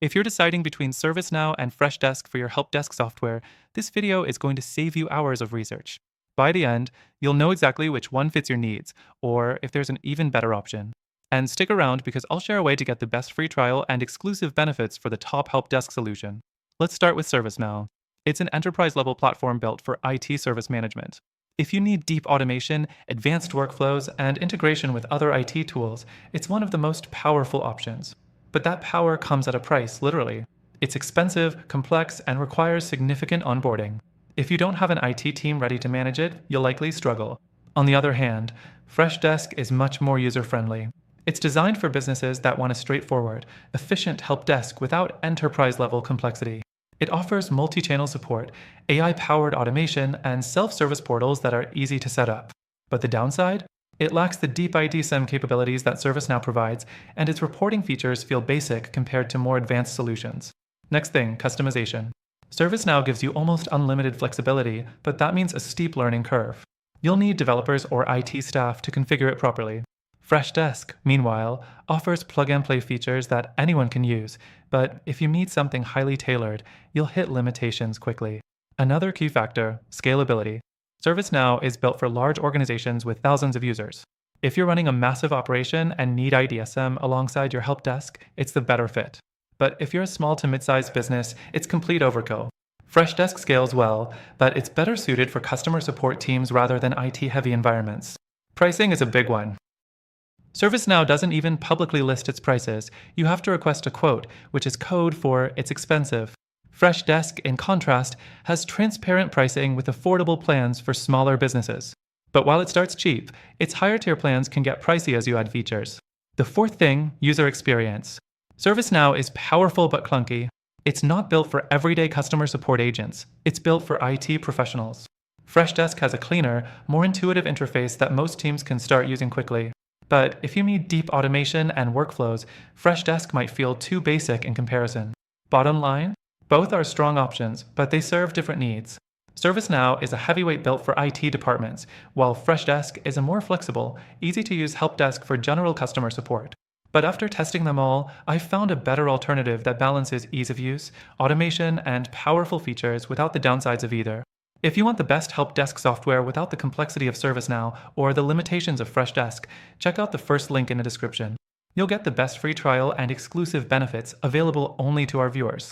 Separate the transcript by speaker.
Speaker 1: If you're deciding between ServiceNow and Freshdesk for your help desk software, this video is going to save you hours of research. By the end, you'll know exactly which one fits your needs, or if there's an even better option. And stick around because I'll share a way to get the best free trial and exclusive benefits for the top help desk solution. Let's start with ServiceNow. It's an enterprise-level platform built for IT service management. If you need deep automation, advanced workflows, and integration with other IT tools, it's one of the most powerful options. But that power comes at a price, literally. It's expensive, complex, and requires significant onboarding. If you don't have an IT team ready to manage it, you'll likely struggle. On the other hand, Freshdesk is much more user-friendly. It's designed for businesses that want a straightforward, efficient help desk without enterprise-level complexity. It offers multi-channel support, AI-powered automation, and self-service portals that are easy to set up. But the downside? It lacks the deep ITSM capabilities that ServiceNow provides, and its reporting features feel basic compared to more advanced solutions. Next thing, customization. ServiceNow gives you almost unlimited flexibility, but that means a steep learning curve. You'll need developers or IT staff to configure it properly. Freshdesk, meanwhile, offers plug-and-play features that anyone can use, but if you need something highly tailored, you'll hit limitations quickly. Another key factor, scalability. ServiceNow is built for large organizations with thousands of users. If you're running a massive operation and need ITSM alongside your help desk, it's the better fit. But if you're a small to mid-sized business, it's complete overkill. Freshdesk scales well, but it's better suited for customer support teams rather than IT-heavy environments. Pricing is a big one. ServiceNow doesn't even publicly list its prices. You have to request a quote, which is code for "it's expensive." Freshdesk, in contrast, has transparent pricing with affordable plans for smaller businesses. But while it starts cheap, its higher-tier plans can get pricey as you add features. The fourth thing, user experience. ServiceNow is powerful but clunky. It's not built for everyday customer support agents. It's built for IT professionals. Freshdesk has a cleaner, more intuitive interface that most teams can start using quickly. But if you need deep automation and workflows, Freshdesk might feel too basic in comparison. Bottom line? Both are strong options, but they serve different needs. ServiceNow is a heavyweight built for IT departments, while Freshdesk is a more flexible, easy-to-use help desk for general customer support. But after testing them all, I've found a better alternative that balances ease of use, automation, and powerful features without the downsides of either. If you want the best help desk software without the complexity of ServiceNow or the limitations of Freshdesk, check out the first link in the description. You'll get the best free trial and exclusive benefits available only to our viewers.